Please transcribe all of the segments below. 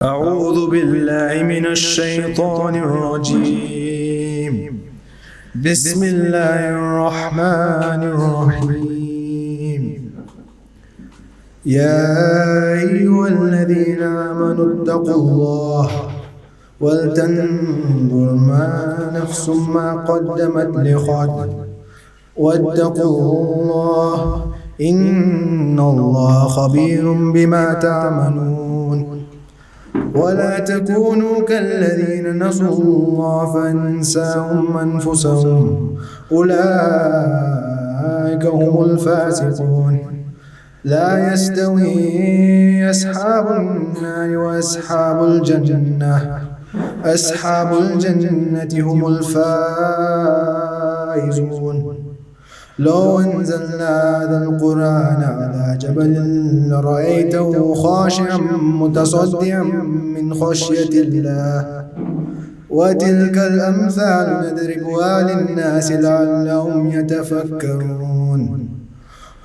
أعوذ بالله من الشيطان الرجيم. بسم الله الرحمن الرحيم. يا أيها الذين آمنوا اتقوا الله ولتنظر نفس ما قدمت لغد واتقوا الله إن الله خبير بما تعملون. ولا تكونوا كالذين نسوا الله فأنساهم أنفسهم أولئك هم الفاسقون. لا يستوي أصحاب النار وأصحاب الجنة. أصحاب الجنة هم الفائزون. لو أنزلنا هذا القرآن على جبل لرأيته خاشعا متصدعا من خشية الله. وتلك الأمثال نضربها للناس لعلهم يتفكرون.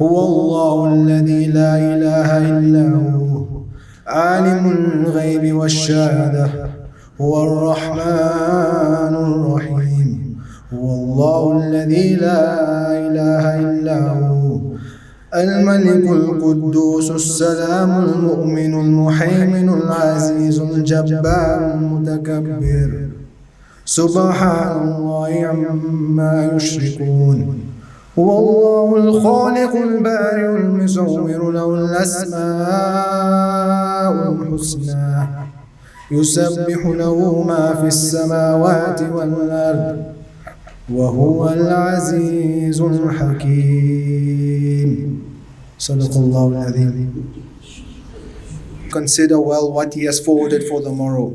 هو الله الذي لا إله إلا هو عالم الغيب والشهادة هو الرحمن الرحيم. هو الله الذي لا إله إلا هو الملك القدوس السلام المؤمن المهيمن العزيز الجبار المتكبر. سبحان الله عما يشركون. هو الله الخالق البارئ المصور له الأسماء الحسنى يسبح له ما في السماوات والأرض وهو العزيز الحكيم. صدق الله العظيم. Consider well what He has forwarded for the morrow.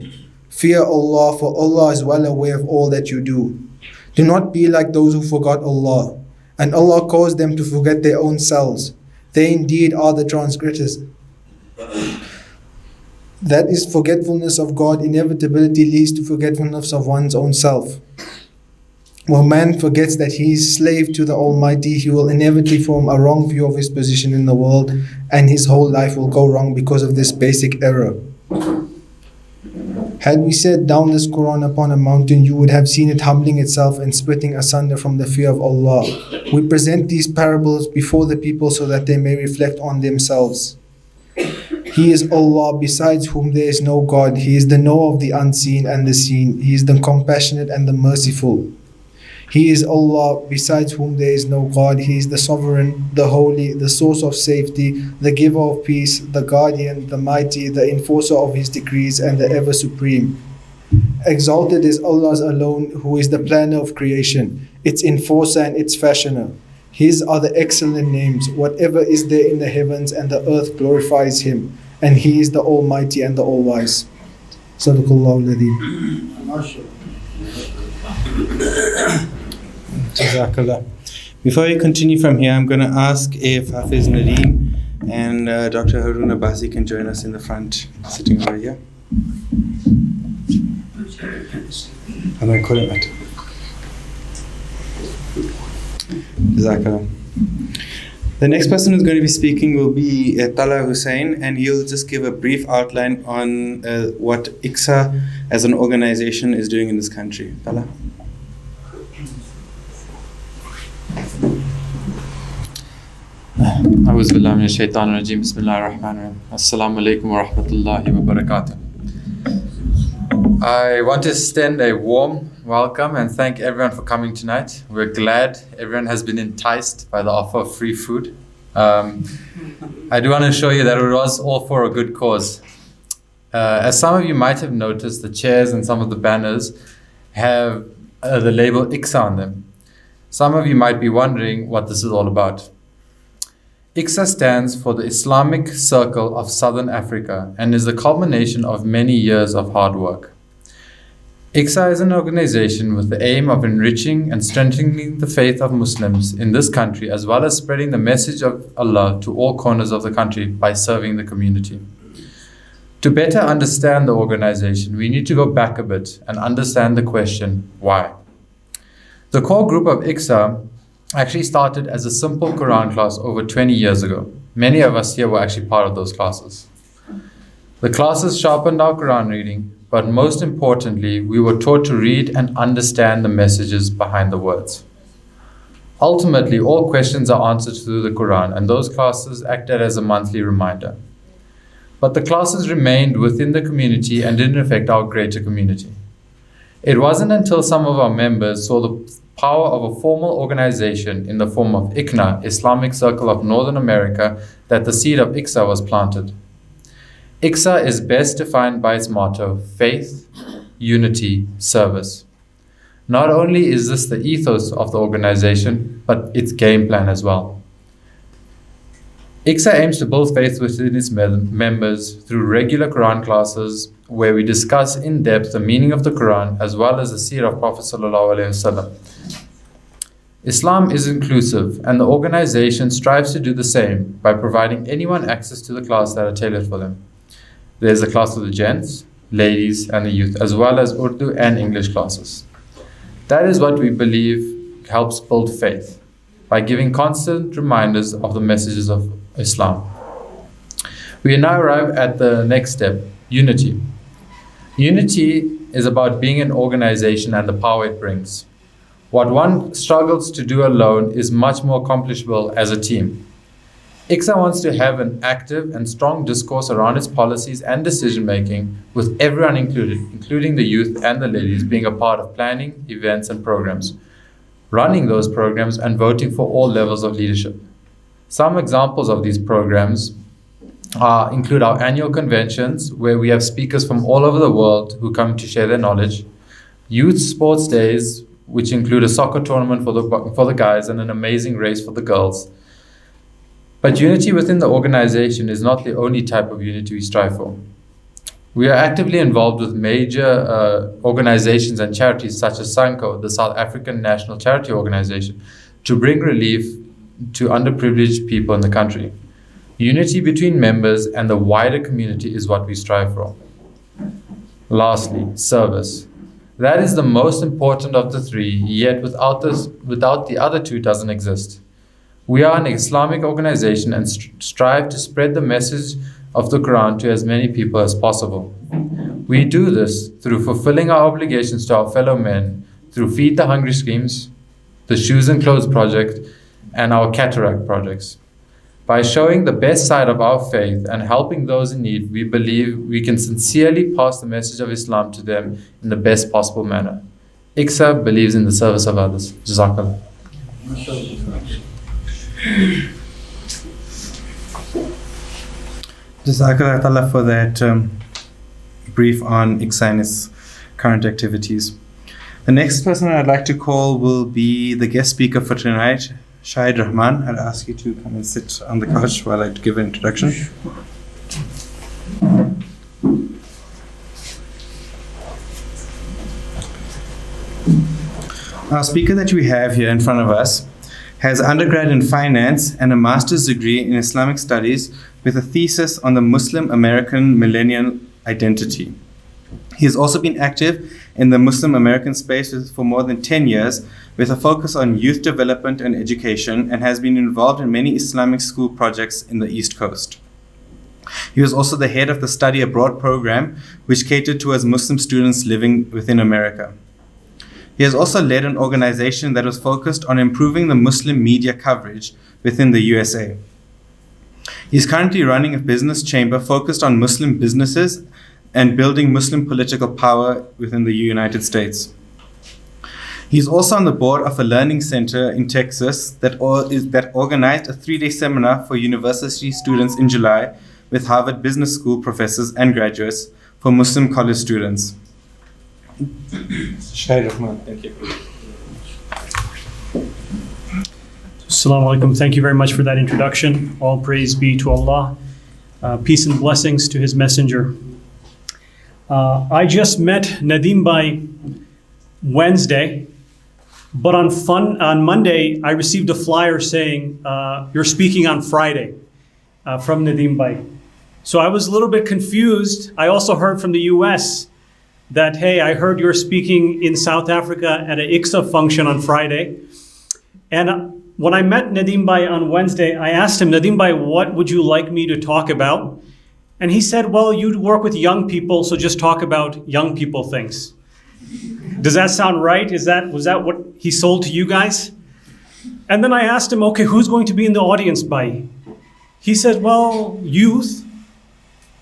Fear Allah, for Allah is well aware of all that you do. Do not be like those who forgot Allah, and Allah caused them to forget their own selves. They indeed are the transgressors. That is, forgetfulness of God inevitability leads to forgetfulness of one's own self. When man forgets that he is slave to the Almighty, he will inevitably form a wrong view of his position in the world, and his whole life will go wrong because of this basic error. Had we set down this Quran upon a mountain, you would have seen it humbling itself and splitting asunder from the fear of Allah. We present these parables before the people so that they may reflect on themselves. He is Allah, besides whom there is no God. He is the knower of the unseen and the seen. He is the compassionate and the merciful. He is Allah, besides whom there is no God. He is the sovereign, the holy, the source of safety, the giver of peace, the guardian, the mighty, the enforcer of His decrees, and the ever supreme. Exalted is Allah alone, who is the planner of creation, its enforcer and its fashioner. His are the excellent names. Whatever is there in the heavens and the earth glorifies Him, and He is the Almighty and the All-Wise. Sadaqallahu al-Adhim. Jazakallah. Before we continue from here, I'm going to ask if Hafiz Nadeem and Dr. Harun Abbasi can join us in the front, sitting over here. I'm going to call him out. Jazakallah. The next person who's going to be speaking will be Hussain, and he'll just give a brief outline on what ICSA as an organization is doing in this country. Tala. أعوذ بالله من الشيطان الرجيم بسم الله الرحمن الرحيم السلام عليكم ورحمة الله وبركاته. I want to extend a warm welcome and thank everyone for coming tonight. We're glad everyone has been enticed by the offer of free food. I do want to assure you that it was all for a good cause. As some of you might have noticed, the chairs and some of the banners have the label ICSA on them. Some of you might be wondering what this is all about. ICSA stands for the Islamic Circle of Southern Africa and is the culmination of many years of hard work. ICSA is an organization with the aim of enriching and strengthening the faith of Muslims in this country, as well as spreading the message of Allah to all corners of the country by serving the community. To better understand the organization, we need to go back a bit and understand the question, why? The core group of ICSA actually started as a simple Quran class over 20 years ago. Many of us here were actually part of those classes. The classes sharpened our Quran reading, but most importantly, we were taught to read and understand the messages behind the words. Ultimately, all questions are answered through the Quran, and those classes acted as a monthly reminder. But the classes remained within the community and didn't affect our greater community. It wasn't until some of our members saw the power of a formal organization in the form of ICNA, Islamic Circle of Northern America, that the seed of ICSA was planted. ICSA is best defined by its motto, faith, unity, service. Not only is this the ethos of the organization, but its game plan as well. ICSA aims to build faith within its members through regular Quran classes where we discuss in depth the meaning of the Quran as well as the seerah of Prophet ﷺ. Islam is inclusive, and the organization strives to do the same by providing anyone access to the classes that are tailored for them. There's a class for the gents, ladies, and the youth, as well as Urdu and English classes. That is what we believe helps build faith, by giving constant reminders of the messages of Islam. We now arrive at the next step, unity. Unity is about being an organization and the power it brings. What one struggles to do alone is much more accomplishable as a team. ICSA wants to have an active and strong discourse around its policies and decision making, with everyone included, including the youth and the ladies, being a part of planning, events, and programs, running those programs, and voting for all levels of leadership. Some examples of these programs include our annual conventions, where we have speakers from all over the world who come to share their knowledge, youth sports days, which include a soccer tournament for the guys and an amazing race for the girls. But unity within the organization is not the only type of unity we strive for. We are actively involved with major organizations and charities such as SANCO, the South African National Charity Organization, to bring relief to underprivileged people in the country. Unity between members and the wider community is what we strive for. Lastly, service. That is the most important of the three, yet without the other two doesn't exist. We are an Islamic organization and strive to spread the message of the Quran to as many people as possible. We do this through fulfilling our obligations to our fellow men through Feed the Hungry schemes, the Shoes and Clothes Project, and our cataract projects. By showing the best side of our faith and helping those in need, we believe we can sincerely pass the message of Islam to them in the best possible manner. ICSA believes in the service of others. Jazakallah. Jazakallah for that brief on ICSA and its current activities. The next person I'd like to call will be the guest speaker for tonight, Shahid Rehman. I'd ask you to come and sit on the couch while I give an introduction. Our speaker that we have here in front of us has undergrad in finance and a master's degree in Islamic studies with a thesis on the Muslim American millennial identity. He has also been active in the Muslim American space for more than 10 years with a focus on youth development and education, and has been involved in many Islamic school projects in the East Coast. He was also the head of the Study Abroad program, which catered towards Muslim students living within America. He has also led an organization that was focused on improving the Muslim media coverage within the USA. He is currently running a business chamber focused on Muslim businesses and building Muslim political power within the United States. He is also on the board of a learning center in Texas that organized a 3-day seminar for university students in July with Harvard Business School professors and graduates for Muslim college students. Shahid Rehman, thank you. Assalamu alaikum. Thank you very much for that introduction. All praise be to Allah. Peace and blessings to His Messenger. I just met Nadeem Bhai Wednesday, but on Monday I received a flyer saying you're speaking on Friday from Nadeem Bhai. So I was a little bit confused. I also heard from the US that, hey, I heard you're speaking in South Africa at an ICSA function on Friday. And when I met Nadeem Bhai on Wednesday, I asked him, Nadeem Bhai, what would you like me to talk about? And he said, well, you work with young people, so just talk about young people things. Does that sound right? Was that what he sold to you guys? And then I asked him, okay, who's going to be in the audience by? He said, well, youth.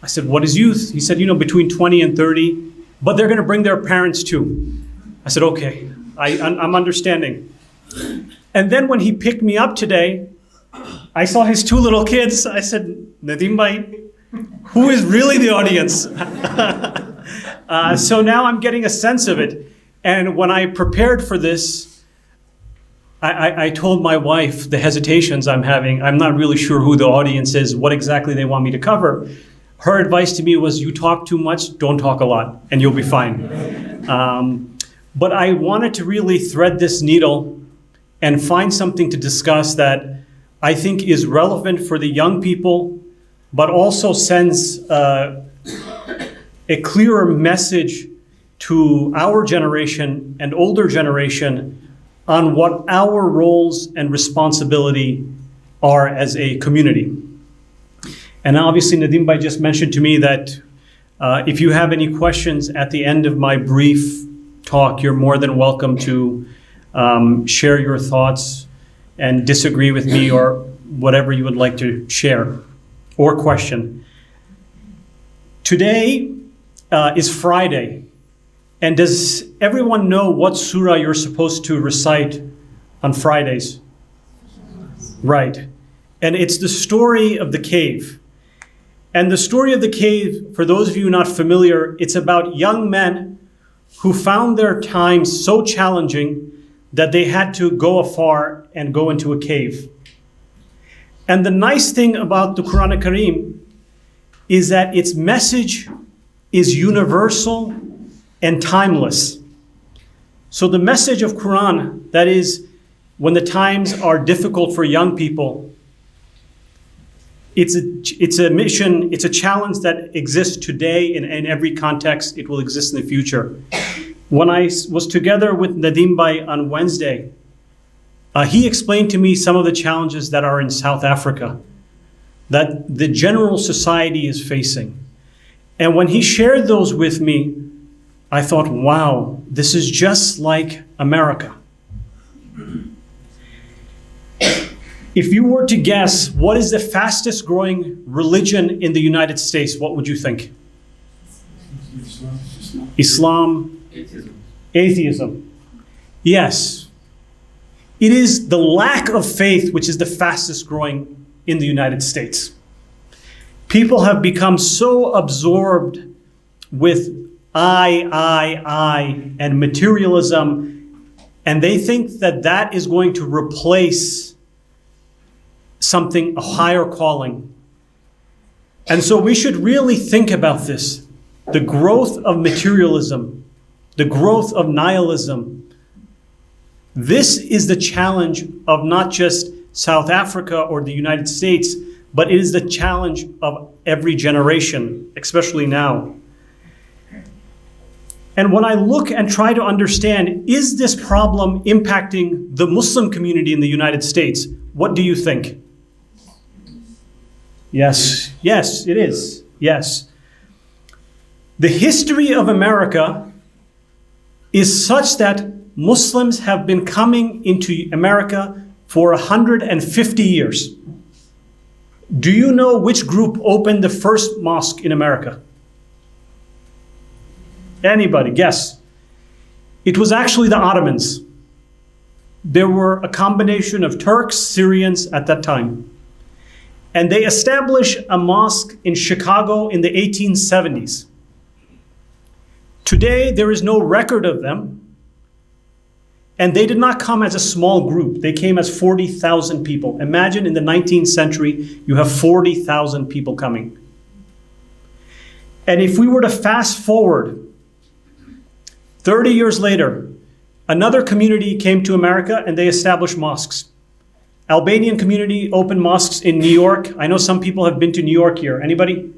I said, what is youth? He said, between 20 and 30, but they're going to bring their parents too. I said, okay, I'm understanding. And then when he picked me up today, I saw his two little kids. I said, Nadeem bhai, who is really the audience? So now I'm getting a sense of it. And when I prepared for this, I told my wife the hesitations I'm having. I'm not really sure who the audience is, what exactly they want me to cover. Her advice to me was, you talk too much, don't talk a lot, and you'll be fine. But I wanted to really thread this needle and find something to discuss that I think is relevant for the young people, but also sends a clearer message to our generation and older generation on what our roles and responsibility are as a community. And obviously Nadeem bhai just mentioned to me that if you have any questions at the end of my brief talk, you're more than welcome to share your thoughts and disagree with me or whatever you would like to share or question. Today is Friday. And does everyone know what surah you're supposed to recite on Fridays? Right. And it's the story of the cave. And the story of the cave, for those of you not familiar, it's about young men who found their time so challenging that they had to go afar and go into a cave. And the nice thing about the Quran Kareem is that its message is universal and timeless. So the message of Quran, that is, when the times are difficult for young people, it's a mission, it's a challenge that exists today in every context. It will exist in the future. When I was together with Nadeem bhai on Wednesday, he explained to me some of the challenges that are in South Africa, that the general society is facing. And when he shared those with me, I thought, wow, this is just like America. If you were to guess what is the fastest growing religion in the United States, what would you think? Islam. Atheism. Yes. It is the lack of faith which is the fastest growing in the United States. People have become so absorbed with I, and materialism, and they think that that is going to replace something, a higher calling. And so we should really think about this. The growth of materialism, the growth of nihilism. This is the challenge of not just South Africa or the United States, but it is the challenge of every generation, especially now. And when I look and try to understand, is this problem impacting the Muslim community in the United States? What do you think? Yes, it is. Yes. The history of America is such that Muslims have been coming into America for 150 years. Do you know which group opened the first mosque in America? Anybody, guess? It was actually the Ottomans. There were a combination of Turks, Syrians at that time. And they established a mosque in Chicago in the 1870s. Today, there is no record of them. And they did not come as a small group. They came as 40,000 people. Imagine in the 19th century, you have 40,000 people coming. And if we were to fast forward 30 years later, another community came to America and they established mosques. Albanian community opened mosques in New York. I know some people have been to New York here. Anybody?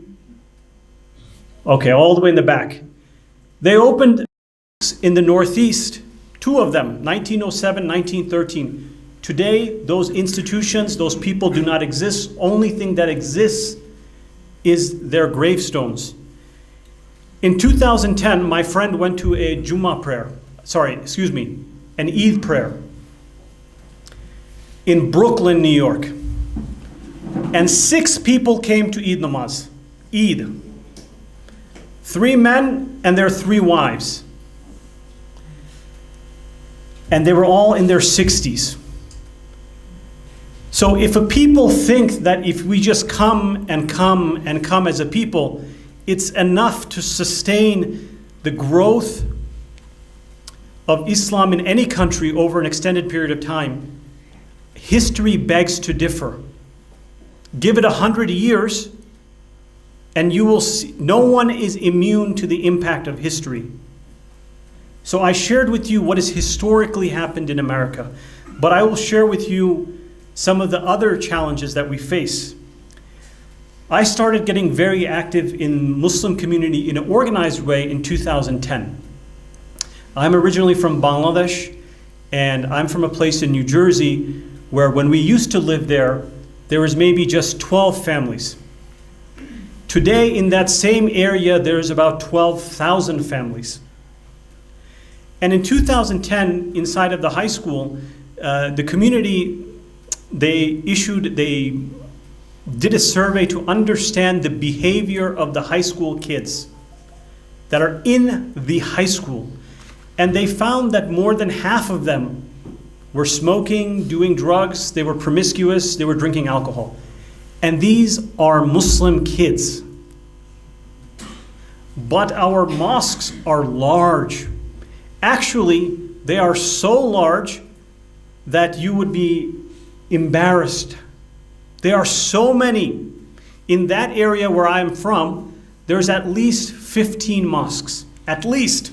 Okay, all the way in the back. They opened mosques in the Northeast, two of them, 1907, 1913. Today, those institutions, those people do not exist. Only thing that exists is their gravestones. In 2010, my friend went to a Jummah prayer, an Eid prayer in Brooklyn, New York. And 6 people came to Eid namaz. Eid. 3 men and their 3 wives. And they were all in their 60s. So if a people think that if we just come as a people, it's enough to sustain the growth of Islam in any country over an extended period of time, history begs to differ. Give it 100 years, and you will see no one is immune to the impact of history. So I shared with you what has historically happened in America, but I will share with you some of the other challenges that we face. I started getting very active in Muslim community in an organized way in 2010. I'm originally from Bangladesh, and I'm from a place in New Jersey where when we used to live there was maybe just 12 families. Today in that same area, there's about 12,000 families. And in 2010, inside of the high school, the community, they did a survey to understand the behavior of the high school kids that are in the high school. And they found that more than half of them were smoking, doing drugs, they were promiscuous, they were drinking alcohol. And these are Muslim kids. But our mosques are large. Actually, they are so large that you would be embarrassed. There are so many. In that area where I'm from, there's at least 15 mosques. At least.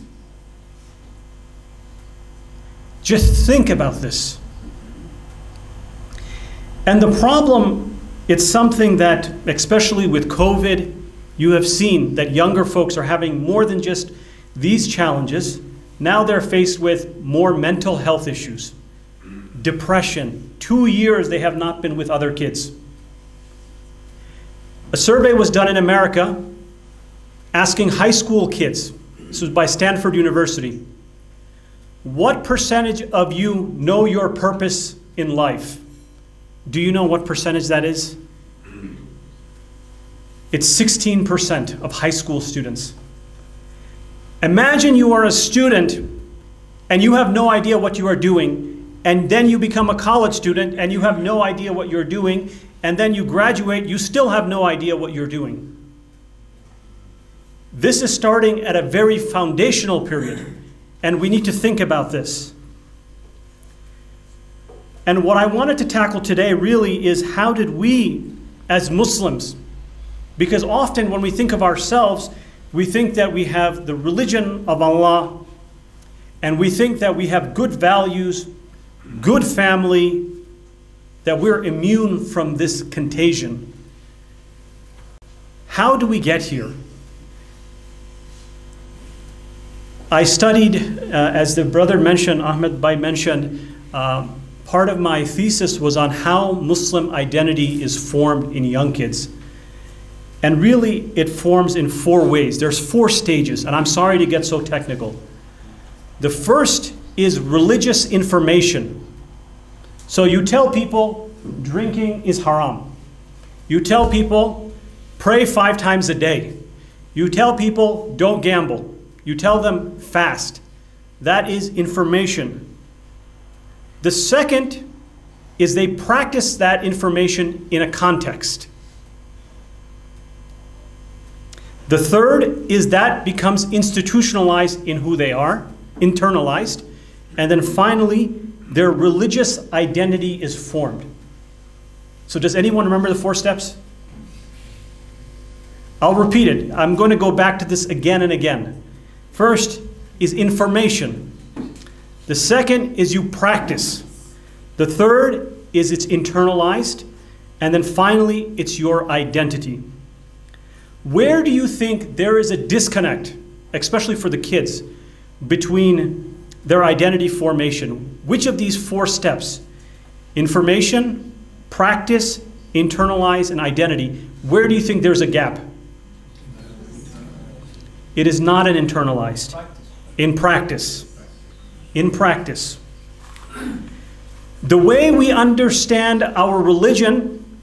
Just think about this. And the problem, it's something that, especially with COVID, you have seen that younger folks are having more than just these challenges. Now they're faced with more mental health issues, depression. 2 years they have not been with other kids. A survey was done in America asking high school kids, this was by Stanford University, what percentage of you know your purpose in life? Do you know what percentage that is? It's 16% of high school students. Imagine you are a student and you have no idea what you are doing, and then you become a college student and you have no idea what you're doing, and then you graduate, you still have no idea what you're doing. This is starting at a very foundational period, and we need to think about this. And what I wanted to tackle today really is how did we, as Muslims, because often when we think of ourselves, we think that we have the religion of Allah, and we think that we have good values, good family, that we're immune from this contagion. How do we get here? I studied, as the brother mentioned, Ahmed Bhai mentioned, part of my thesis was on how Muslim identity is formed in young kids. And really, it forms in 4 ways. There's 4 stages, and I'm sorry to get so technical. The first is religious information. So you tell people drinking is haram. You tell people pray 5 times a day. You tell people don't gamble. You tell them fast. That is information. The second is they practice that information in a context. The third is that becomes institutionalized in who they are, internalized. And then finally, their religious identity is formed. So does anyone remember the 4 steps? I'll repeat it. I'm going to go back to this again and again. First is information. The second is you practice. The third is it's internalized. And then finally, it's your identity. Where do you think there is a disconnect, especially for the kids, between their identity formation? Which of these 4 steps, information, practice, internalize, and identity, Where do you think there's a gap? It is not an internalized. In practice. In practice. The way we understand our religion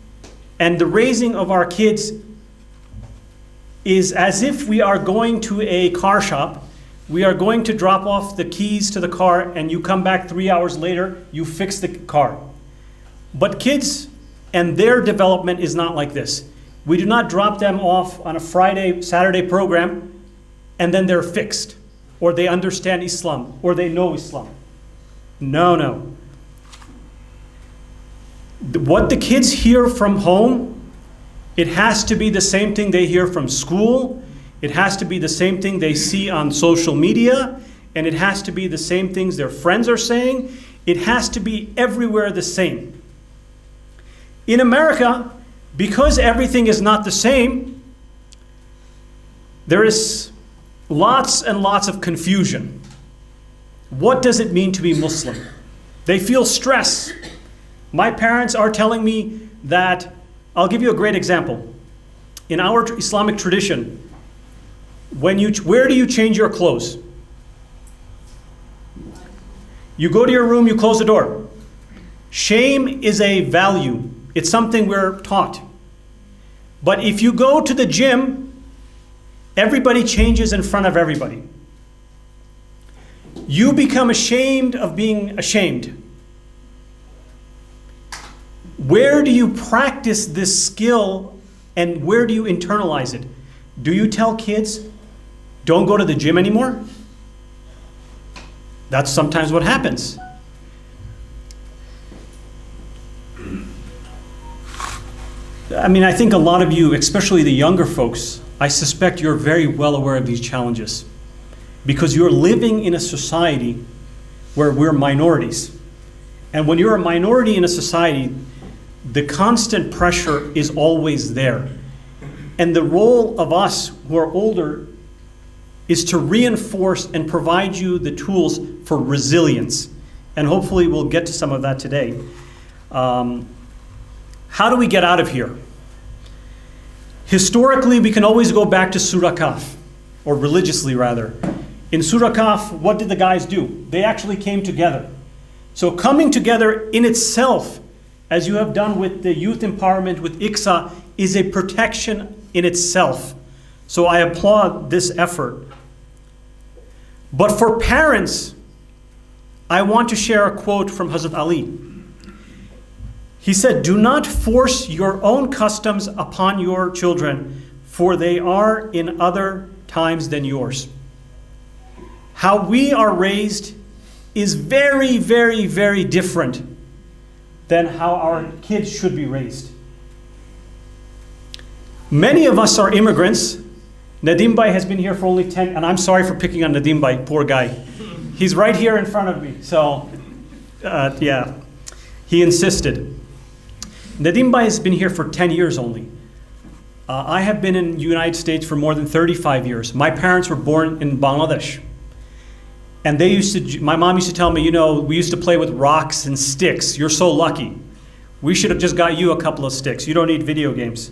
and the raising of our kids is as if we are going to a car shop. We are going to drop off the keys to the car and you come back 3 hours later, you fix the car. But kids and their development is not like this. We do not drop them off on a Friday, Saturday program and then they're fixed, or they understand Islam, or they know Islam. No, no. What the kids hear from home, it has to be the same thing they hear from school, it has to be the same thing they see on social media, and it has to be the same things their friends are saying. It has to be everywhere the same. In America, because everything is not the same, there is lots and lots of confusion. What does it mean to be Muslim? They feel stress. My parents are telling me that, I'll give you a great example. In our Islamic tradition, where do you change your clothes? You go to your room, you close the door. Shame is a value. It's something we're taught. But if you go to the gym, everybody changes in front of everybody. You become ashamed of being ashamed. Where do you practice this skill and where do you internalize it? Do you tell kids, don't go to the gym anymore? That's sometimes what happens. I mean, I think a lot of you, especially the younger folks, I suspect you're very well aware of these challenges because you're living in a society where we're minorities. And when you're a minority in a society, the constant pressure is always there. And the role of us who are older is to reinforce and provide you the tools for resilience. And hopefully we'll get to some of that today. How do we get out of here? Historically, we can always go back to Surah Kahf, or religiously rather. In Surah Kahf, what did the guys do? They actually came together. So coming together in itself, as you have done with the youth empowerment with ICSA, is a protection in itself. So I applaud this effort. But for parents, I want to share a quote from Hazrat Ali. He said, "Do not force your own customs upon your children, for they are in other times than yours." How we are raised is very, very, very different than how our kids should be raised. Many of us are immigrants. Nadim Bhai has been here for only 10, and I'm sorry for picking on Nadim Bhai, poor guy. He's right here in front of me, so yeah, he insisted. Nadim Bhai has been here for 10 years only. I have been in the United States for more than 35 years. My parents were born in Bangladesh. And my mom used to tell me, you know, we used to play with rocks and sticks. You're so lucky. We should have just got you a couple of sticks. You don't need video games.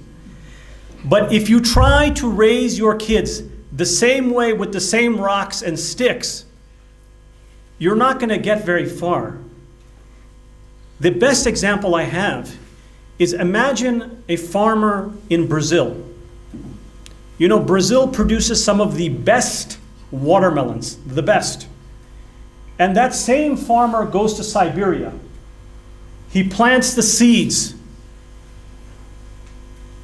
But if you try to raise your kids the same way with the same rocks and sticks, you're not going to get very far. The best example I have is imagine a farmer in Brazil. You know, Brazil produces some of the best watermelons, the best. And that same farmer goes to Siberia. He plants the seeds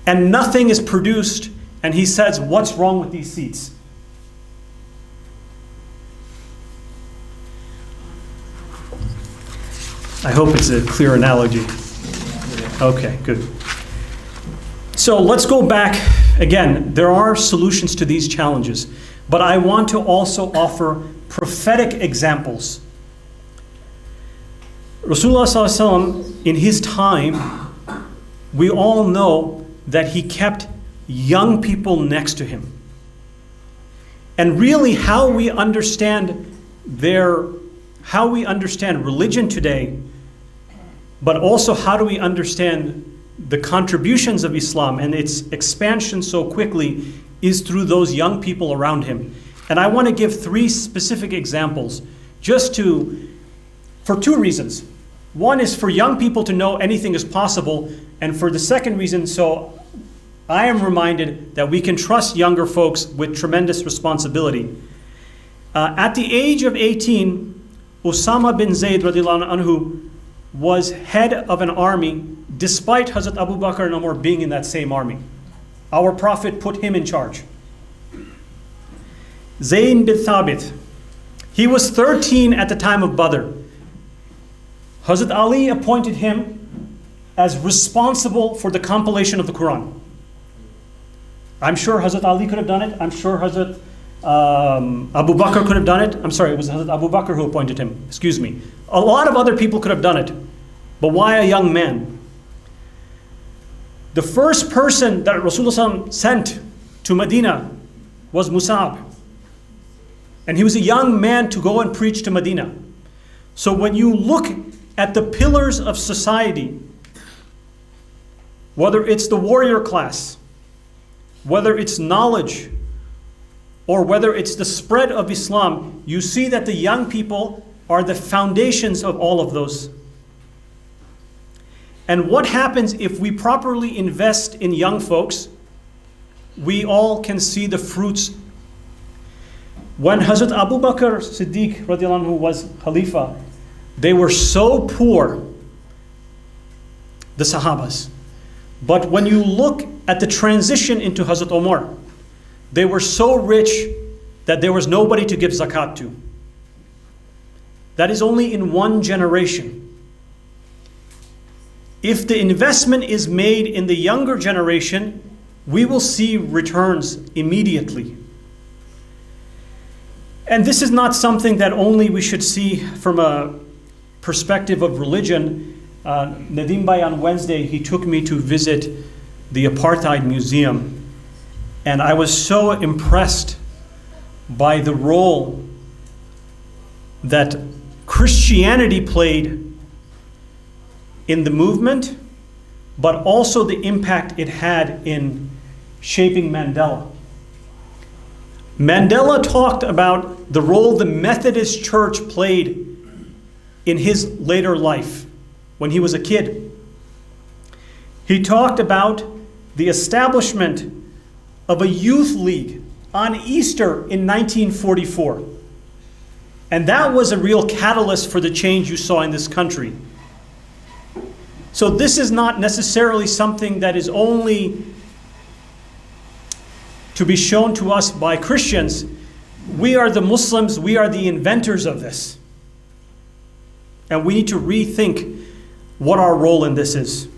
and nothing is produced, and he says, what's wrong with these seeds? I hope it's a clear analogy. Okay, good. So let's go back. Again, there are solutions to these challenges, but I want to also offer prophetic examples. Rasulullah ﷺ, in his time, we all know that he kept young people next to him. And really how we understand religion today, but also how do we understand the contributions of Islam and its expansion so quickly is through those young people around him. And I want to give 3 specific examples for 2 reasons. One is for young people to know anything is possible, and for the second reason, so I am reminded that we can trust younger folks with tremendous responsibility. At the age of 18, Usama bin Zayd radiallahu anhu was head of an army despite Hazrat Abu Bakr and Umar being in that same army. Our Prophet put him in charge. Zayn bin Thabit, he was 13 at the time of Badr. Hazrat Ali appointed him as responsible for the compilation of the Quran. I'm sure Hazrat Ali could have done it. I'm sure Hazrat Abu Bakr could have done it. I'm sorry, it was Hazrat Abu Bakr who appointed him. Excuse me. A lot of other people could have done it. But why a young man? The first person that Rasulullah sent to Medina was Musab. And he was a young man to go and preach to Medina. So when you look at the pillars of society, whether it's the warrior class, whether it's knowledge, or whether it's the spread of Islam, you see that the young people are the foundations of all of those. And what happens if we properly invest in young folks? We all can see the fruits. When Hazrat Abu Bakr Siddiq radiallahu anhu was Khalifa, they were so poor, the Sahabas. But when you look at the transition into Hazrat Umar, they were so rich that there was nobody to give zakat to. That is only in one generation. If the investment is made in the younger generation, we will see returns immediately. And this is not something that only we should see from a perspective of religion. Nadim Bhai on Wednesday, he took me to visit the Apartheid Museum. And I was so impressed by the role that Christianity played in the movement, but also the impact it had in shaping Mandela. Mandela talked about the role the Methodist Church played in his later life when he was a kid. He talked about the establishment of a youth league on Easter in 1944. And that was a real catalyst for the change you saw in this country. So this is not necessarily something that is only to be shown to us by Christians. We are the Muslims, we are the inventors of this. And we need to rethink what our role in this is.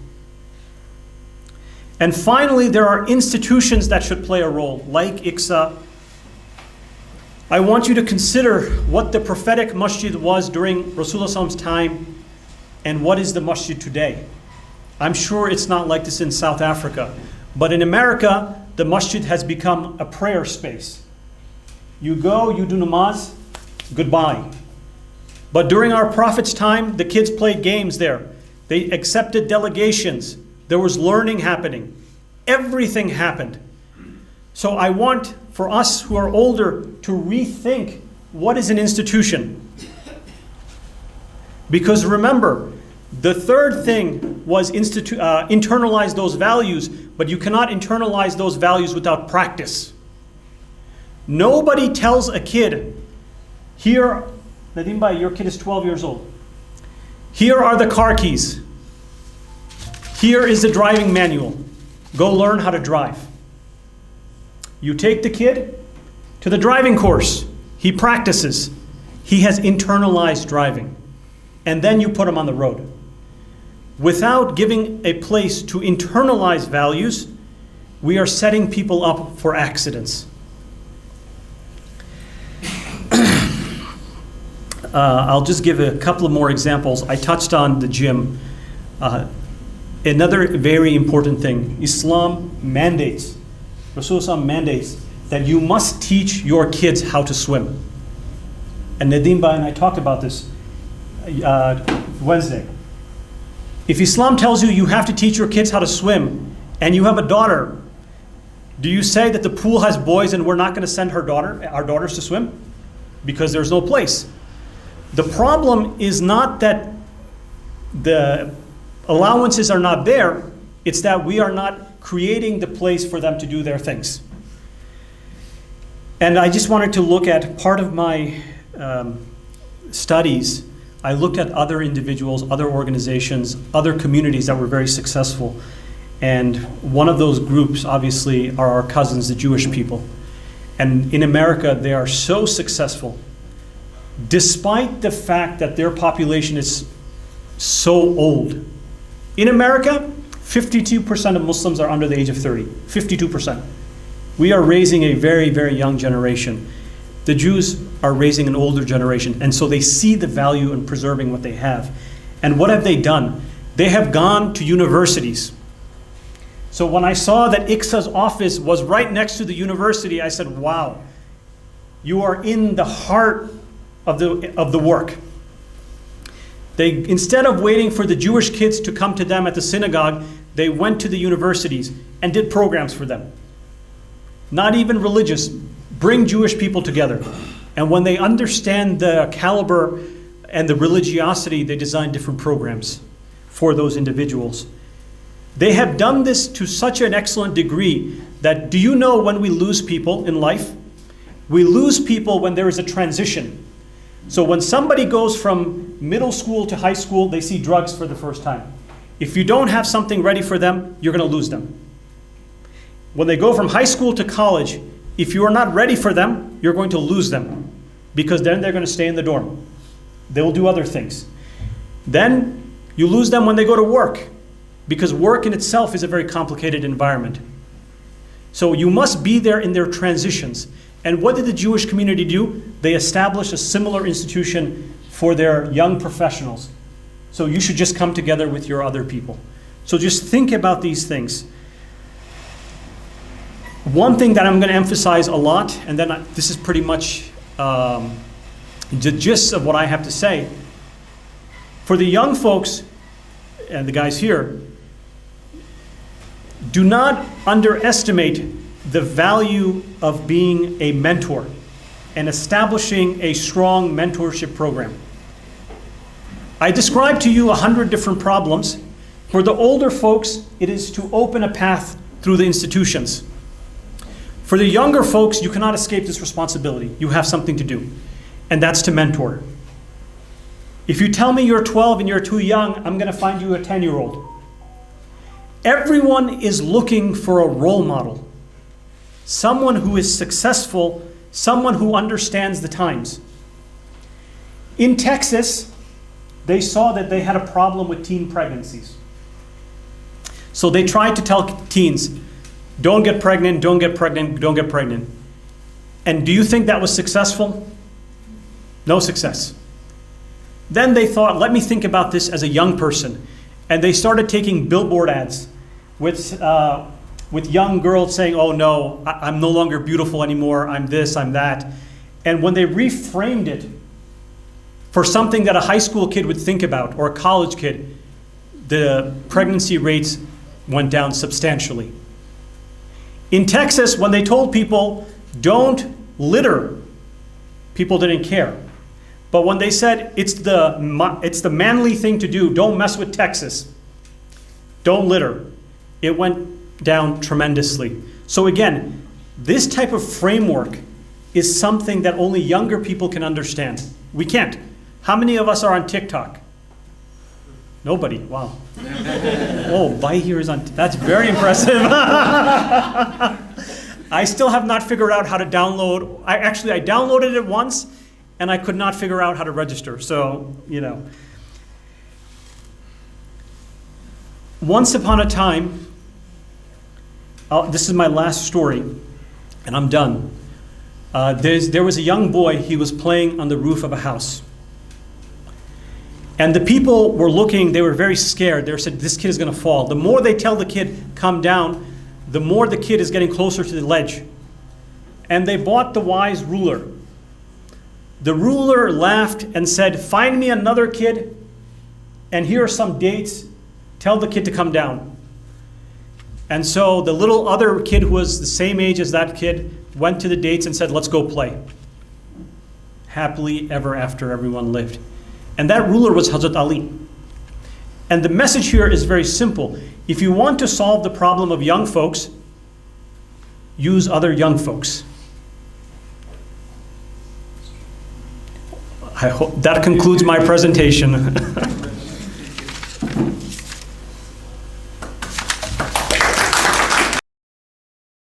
And finally, there are institutions that should play a role, like ICSA. I want you to consider what the prophetic masjid was during Rasulullah's time and what is the masjid today. I'm sure it's not like this in South Africa, but in America, the masjid has become a prayer space. You go, you do namaz, goodbye. But during our Prophet's time, the kids played games there. They accepted delegations. There was learning happening. Everything happened. So I want for us who are older to rethink what is an institution. Because remember, the third thing was internalize those values, but you cannot internalize those values without practice. Nobody tells a kid, here, Nadim Bhai, your kid is 12 years old. Here are the car keys. Here is the driving manual. Go learn how to drive. You take the kid to the driving course. He practices. He has internalized driving. And then you put him on the road. Without giving a place to internalize values, we are setting people up for accidents. I'll just give a couple of more examples. I touched on the gym. Another very important thing, Islam mandates, Rasulullah mandates that you must teach your kids how to swim. And Nadim Bhai and I talked about this Wednesday. If Islam tells you you have to teach your kids how to swim, and you have a daughter, do you say that the pool has boys and we're not going to send our daughters to swim? Because there's no place. The problem is not that the allowances are not there, it's that we are not creating the place for them to do their things. And I just wanted to look at part of my studies. I looked at other individuals, other organizations, other communities that were very successful. And one of those groups, obviously, are our cousins, the Jewish people. And in America, they are so successful, despite the fact that their population is so old. In America, 52% of Muslims are under the age of 30. 52%. We are raising a very, very young generation. The Jews are raising an older generation, and so they see the value in preserving what they have. And what have they done? They have gone to universities. So when I saw that ICSA's office was right next to the university, I said, wow, you are in the heart of the work. They, instead of waiting for the Jewish kids to come to them at the synagogue, they went to the universities and did programs for them. Not even religious, bring Jewish people together. And when they understand the caliber and the religiosity, they design different programs for those individuals. They have done this to such an excellent degree that, do you know when we lose people in life? We lose people when there is a transition. So when somebody goes from middle school to high school, they see drugs for the first time. If you don't have something ready for them, you're going to lose them. When they go from high school to college, if you are not ready for them, you're going to lose them, because then they're going to stay in the dorm. They will do other things. Then you lose them when they go to work, because work in itself is a very complicated environment. So you must be there in their transitions. And what did the Jewish community do? They established a similar institution for their young professionals. So you should just come together with your other people. So just think about these things. One thing that I'm going to emphasize a lot, and then this is pretty much the gist of what I have to say. For the young folks, and the guys here, do not underestimate the value of being a mentor and establishing a strong mentorship program. I described to you 100 different problems. For the older folks, it is to open a path through the institutions. For the younger folks, you cannot escape this responsibility. You have something to do, and that's to mentor. If you tell me you're 12 and you're too young, I'm going to find you a 10-year-old. Everyone is looking for a role model. Someone who is successful, someone who understands the times. In Texas, they saw that they had a problem with teen pregnancies. So they tried to tell teens, don't get pregnant, don't get pregnant, don't get pregnant. And do you think that was successful? No success. Then they thought, let me think about this as a young person. And they started taking billboard ads with young girls saying, oh no, I'm no longer beautiful anymore, I'm this, I'm that. And when they reframed it for something that a high school kid would think about, or a college kid, the pregnancy rates went down substantially. In Texas, when they told people, don't litter, people didn't care. But when they said, it's the manly thing to do, don't mess with Texas, don't litter, it went down tremendously. So again, this type of framework is something that only younger people can understand. We can't. How many of us are on TikTok? Nobody. Wow. Oh, Bai here is on. That's very impressive. I still have not figured out how to download. I downloaded it once, and I could not figure out how to register. So, you know. Once upon a time, this is my last story, and I'm done. There was a young boy, he was playing on the roof of a house. And the people were looking, they were very scared. They said, this kid is going to fall. The more they tell the kid, come down, the more the kid is getting closer to the ledge. And they bought the wise ruler. The ruler laughed and said, find me another kid, and here are some dates, tell the kid to come down. And so the little other kid who was the same age as that kid went to the dates and said, let's go play. Happily ever after everyone lived. And that ruler was Hazrat Ali. And the message here is very simple. If you want to solve the problem of young folks, use other young folks. I hope that concludes my presentation.